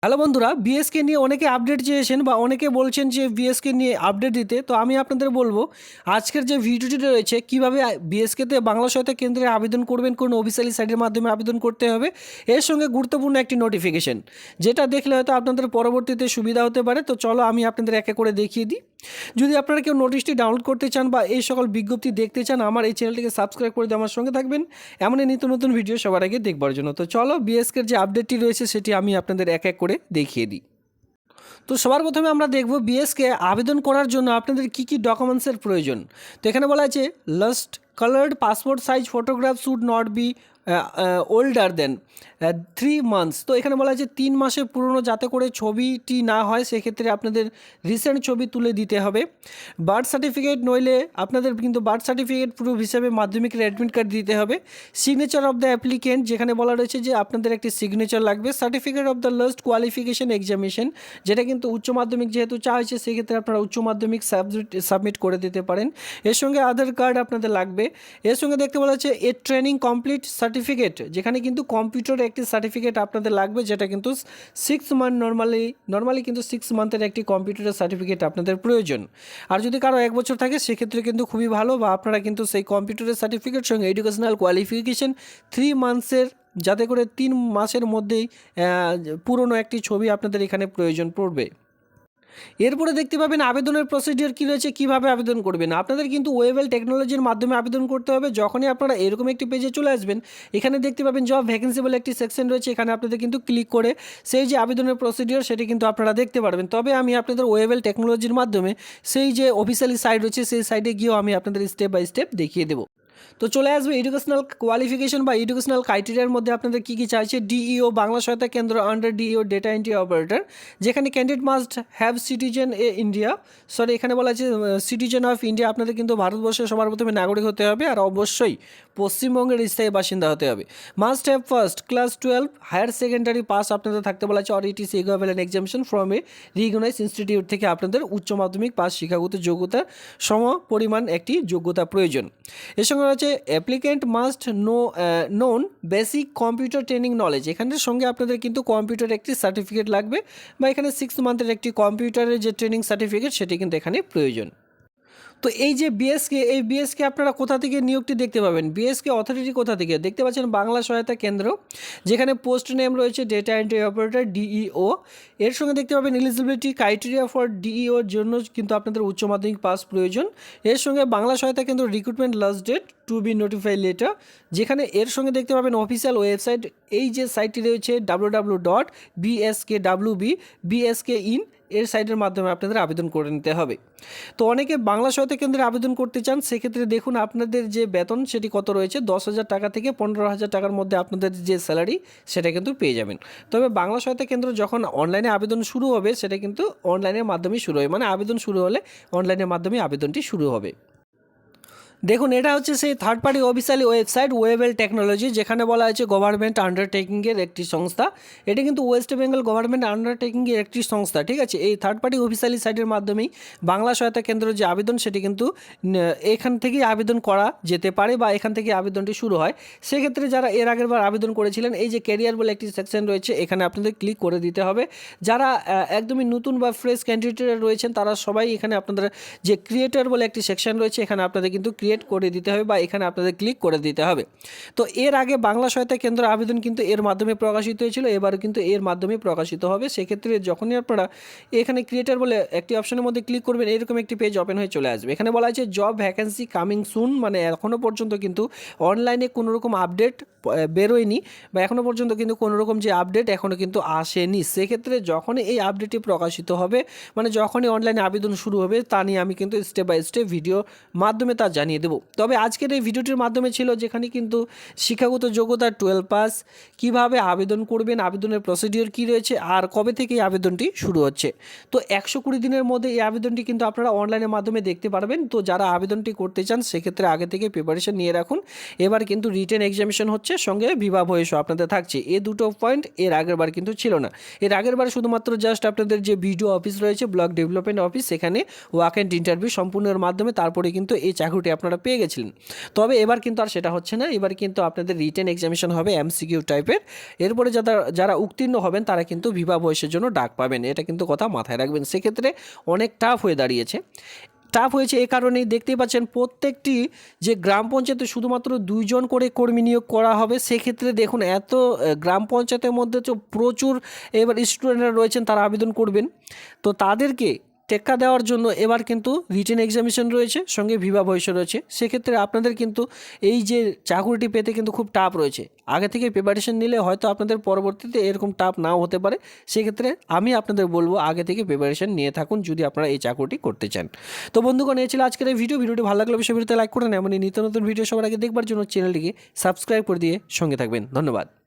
Hello বন্ধুরা, BSK নিয়ে অনেকে আপডেট চেয়েছেন বা অনেকে বলছেন যে বিএসকে নিয়ে আপডেট দিতে। তো আমি আপনাদের বলবো আজকের যে ভিডিওটি রয়েছে কীভাবে বিএসকেতে বাংলা সহায়তা কেন্দ্রে আবেদন করবেন, কোন অফিসিয়ালি সাইটের মাধ্যমে আবেদন করতে হবে, এর সঙ্গে গুরুত্বপূর্ণ একটি নোটিফিকেশন যেটা দেখলে হয়তো আপনাদের পরবর্তীতে সুবিধা হতে পারে। তো চলো আমি আপনাদের একে করে দেখিয়ে দিই। যদি আপনারা কেউ নোটিশটি ডাউনলোড করতে চান বা এই সকল বিজ্ঞপ্তি দেখতে চান, আমার এই চ্যানেলটিকে সাবস্ক্রাইব করে দিয়ে আমার সঙ্গে থাকবেন এমনই নিত্য নতুন ভিডিও সবার আগে দেখবার জন্য। তো চলো বিএসকের যে আপডেটটি রয়েছে সেটি আমি আপনাদের এক এক করে দেখিয়ে দিই। তো সবার প্রথমে আমরা দেখব বিএসকে আবেদন করার জন্য আপনাদের কী কী ডকুমেন্টসের প্রয়োজন। তো এখানে বলা আছে last coloured passport size photograph should not be older than 3 months. তো এখানে বলা আছে 3 মাসের পুরনো, যাতে করে ছবিটি না হয় সেক্ষেত্রে আপনাদের রিসেন্ট ছবি তুলে দিতে হবে। বার্থ সার্টিফিকেট নইলে আপনাদের কিন্তু বার্থ সার্টিফিকেট প্রুফ হিসেবে মাধ্যমিকের অ্যাডমিট কার্ড দিতে হবে। সিগনেচার অফ দ্য অ্যাপ্লিকেন্ট, যেখানে বলা রয়েছে যে আপনাদের একটি সিগনেচার লাগবে। Certificate of the last qualification examination, যেটা কিন্তু উচ্চ মাধ্যমিক যেহেতু চা হয়েছে সেক্ষেত্রে আপনারা উচ্চ মাধ্যমিক সাবমিট করে দিতে পারেন। এর সঙ্গে আধার কার্ড আপনাদের লাগবে। এর সঙ্গে দেখতে বলা হচ্ছে এ ট্রেনিং কমপ্লিট সার্টিফিকেট, যেখানে কিন্তু কম্পিউটার একটি সার্টিফিকেট আপনাদের লাগবে, যেটা কিন্তু 6 মান্থ নর্মালি কিন্তু 6 মান্থের একটি কম্পিউটারের সার্টিফিকেট আপনাদের প্রয়োজন। আর যদি কারো 1 বছর থাকে সেক্ষেত্রে কিন্তু খুবই ভালো, বা আপনারা কিন্তু সেই কম্পিউটারের সার্টিফিকেট সঙ্গে এডুকেশনাল কোয়ালিফিকেশন 3 মান্থসের, যাতে করে 3 মাসের মধ্যেই পুরনো একটি ছবি আপনাদের এখানে প্রয়োজন পড়বে। এরপরে দেখতে পাবেন আবেদনের প্রসিডিওর কী রয়েছে, কীভাবে আবেদন করবেন। আপনাদের কিন্তু ওয়েবেল টেকনোলজির মাধ্যমে আবেদন করতে হবে। যখনই আপনারা এরকম একটি পেজে চলে আসবেন, এখানে দেখতে পাবেন জব ভ্যাকেন্সি বলে একটি সেকশন রয়েছে। এখানে আপনাদের কিন্তু ক্লিক করে সেই যে আবেদনের প্রসিডিওর সেটি কিন্তু আপনারা দেখতে পারবেন। তবে আমি আপনাদের ওয়েবেল টেকনোলজির মাধ্যমে সেই যে অফিসিয়ালি সাইট রয়েছে সেই সাইটে গিয়েও আমি আপনাদের স্টেপ বাই স্টেপ দেখিয়ে দেবো। তো চলে আসবে এডুকেশনাল কোয়ালিফিকেশন বা এডুকেশনাল ক্রাইটেরিয়ার মধ্যে আপনাদের কী কী চাইছে। DEO Bangla Sahayata Kendra under DEO data entry operator, যেখানে candidate must have citizen India, এখানে বলা আছে সিটিজেন অফ ইন্ডিয়া। আপনাদের কিন্তু ভারতবর্ষের সবার প্রথমে নাগরিক হতে হবে আর অবশ্যই পশ্চিমবঙ্গের স্থায়ী বাসিন্দা হতে হবে। Must have first class 12 higher secondary pass আপনাদের থাকতে বলা আছে, or its equivalent examination from a recognise institute থেকে আপনাদের উচ্চ মাধ্যমিক পাস শিক্ষাগত যোগ্যতা সম পরিমাণ একটি যোগ্যতা প্রয়োজন। এর সঙ্গে রয়েছে applicant must known basic computer training knowledge, এখানের সঙ্গে আপনাদের কিন্তু কম্পিউটার একটি সার্টিফিকেট লাগবে, বা এখানে 6 মান্থের একটি কম্পিউটারের যে ট্রেনিং সার্টিফিকেট সেটি কিন্তু এখানে প্রয়োজন। তো এই যে বিএসকে আপনারা কোথা থেকে নিয়োগটি দেখতে পাবেন, বিএসকে অথরিটি কোথা থেকে দেখতে পাচ্ছেন, বাংলা সহায়তা কেন্দ্র, যেখানে পোস্ট নেম রয়েছে ডেটা এন্ট্রি অপারেটর ডিইও। এর সঙ্গে দেখতে পাবেন এলিজিবিলিটি ক্রাইটেরিয়া ফর ডিইওর জন্য কিন্তু আপনাদের উচ্চ মাধ্যমিক পাস প্রয়োজন। এর সঙ্গে Bangla Sahayata Kendra recruitment last date to be notify letter, যেখানে এর সঙ্গে দেখতে পাবেন অফিসিয়াল ওয়েবসাইট, এই যে সাইটটি রয়েছে www.bskWBSKin এর সাইটের মাধ্যমে আপনাদের আবেদন করে নিতে হবে। তো অনেকে বাংলা সহায়তা কেন্দ্রে আবেদন করতে চান, সেক্ষেত্রে দেখুন আপনাদের যে বেতন সেটি কত রয়েছে, 10,000 টাকা থেকে 15,000 টাকার মধ্যে আপনাদের যে স্যালারি সেটা কিন্তু পেয়ে যাবেন। তবে বাংলা সহায়তা কেন্দ্র যখন অনলাইনে আবেদন শুরু হবে সেটা কিন্তু অনলাইনের মাধ্যমেই শুরু হয়, মানে আবেদন শুরু হলে অনলাইনের মাধ্যমে আবেদনটি শুরু হবে। দেখুন এটা হচ্ছে সেই third party officially website Wavell technology, যেখানে বলা হয়েছে গভর্নমেন্ট আন্ডারটেকিংয়ের একটি সংস্থা। এটি কিন্তু ওয়েস্ট বেঙ্গল গভর্নমেন্ট আন্ডারটেকিংয়ের একটি সংস্থা, ঠিক আছে। এই থার্ড পার্টি অফিসিয়ালি সাইটের মাধ্যমেই বাংলা সহায়তা কেন্দ্র যে আবেদন সেটি কিন্তু এখান থেকেই আবেদন করা যেতে পারে, বা এখান থেকে আবেদনটি শুরু হয়। সেক্ষেত্রে যারা এর আগের বার আবেদন করেছিলেন, এই যে ক্যারিয়ার বলে একটি সেকশন রয়েছে, এখানে আপনাদের ক্লিক করে দিতে হবে। যারা একদমই নতুন বা ফ্রেশ ক্যান্ডিডেট রয়েছেন তারা সবাই এখানে আপনাদের যে ক্রিয়েটর বলে একটি সেকশন রয়েছে, এখানে আপনাদের কিন্তু ক্রিয়েট করে দিতে হবে, বা এখানে আপনাদের ক্লিক করে দিতে হবে। তো এর আগে বাংলা সহায়তা কেন্দ্র আবেদন কিন্তু এর মাধ্যমে প্রকাশিত হয়েছিল, এবারও কিন্তু এর মাধ্যমে প্রকাশিত হবে। সেক্ষেত্রে যখনই আপনারা এখানে ক্রিয়েটর বলে একটি অপশনের মধ্যে ক্লিক করবেন, এরকম একটি পেজ ওপেন হয়ে চলে আসবে। এখানে বলা আছে জব ভ্যাকেন্সি কামিং সুন, মানে এখনও পর্যন্ত কিন্তু অনলাইনে কোনো রকম আপডেট বেরোয়নি, বা এখনও পর্যন্ত কিন্তু কোনো রকম যে আপডেট এখনও কিন্তু আসেনি। সেক্ষেত্রে যখনই এই আপডেটটি প্রকাশিত হবে, মানে যখনই অনলাইনে আবেদন শুরু হবে, তা নিয়ে আমি কিন্তু স্টেপ বাই স্টেপ ভিডিও মাধ্যমে তা জানিয়ে দেবো। তবে আজকের এই ভিডিওটির মাধ্যমে ছিল যেখানে কিন্তু শিক্ষাগত যোগ্যতা 12 পাস, কীভাবে আবেদন করবেন, আবেদনের প্রসিডিওর কী রয়েছে, আর কবে থেকে এই আবেদনটি শুরু হচ্ছে। তো 120 দিনের মধ্যে এই আবেদনটি কিন্তু আপনারা অনলাইনের মাধ্যমে দেখতে পারবেন। তো যারা আবেদনটি করতে চান সেক্ষেত্রে আগে থেকে প্রিপারেশন নিয়ে রাখুন। এবার কিন্তু রিটেন এক্সামিনেশন হচ্ছে, সঙ্গে বিভা ভয়েসও আপনাদের থাকছে। এই দুটো পয়েন্ট এর আগের বার কিন্তু ছিল না। এর আগের বার শুধুমাত্র জাস্ট আপনাদের যে ভিডিও অফিস রয়েছে ব্লক ডেভেলপমেন্ট অফিস, সেখানে ওয়াক অ্যান্ড ইন্টারভিউ সম্পূর্ণের মাধ্যমে তারপরে কিন্তু এই চাকরিটি আপনারা আপনারা পেয়ে গেছিলেন। তবে এবার কিন্তু আর সেটা হচ্ছে না, এবার কিন্তু আপনাদের রিটেন এক্সামিনেশন হবে এমসিকিউ টাইপের। এরপরে যারা উত্তীর্ণ হবেন তারা কিন্তু বিবাহ বয়সের জন্য ডাক পাবেন, এটা কিন্তু কথা মাথায় রাখবেন। সেক্ষেত্রে অনেক টাফ হয়ে দাঁড়িয়েছে। টাফ হয়েছে এ কারণেই, দেখতেই পাচ্ছেন প্রত্যেকটি যে গ্রাম পঞ্চায়েতে শুধুমাত্র 2 জন করে কর্মী নিয়োগ করা হবে। সেক্ষেত্রে দেখুন এত গ্রাম পঞ্চায়েতের মধ্যে তো প্রচুর এবার স্টুডেন্টরা রয়েছেন, তারা আবেদন করবেন। তো তাদেরকে টেক্কা দেওয়ার জন্য এবার কিন্তু রিটেন এক্সামিনেশন রয়েছে, সঙ্গে বিবাহ বয়স রয়েছে। সেক্ষেত্রে আপনাদের কিন্তু এই যে চাকরিটি পেতে কিন্তু খুব টাফ রয়েছে। আগে থেকে প্রিপারেশন নিলে হয়তো আপনাদের পরবর্তীতে এরকম টাফ নাও হতে পারে। সেক্ষেত্রে আমি আপনাদের বলবো আগে থেকে প্রিপারেশন নিয়ে থাকুন যদি আপনারা এই চাকরিটি করতে চান। তো বন্ধুগণ, এই ছিল আজকের এই ভিডিওটি ভালো লাগলে অবশ্যই ভিডিওতে লাইক করুন। এমনই নিত্য নতুন ভিডিও সবার আগে দেখবার জন্য চ্যানেলটিকে সাবস্ক্রাইব করে দিয়ে সঙ্গে থাকবেন। ধন্যবাদ।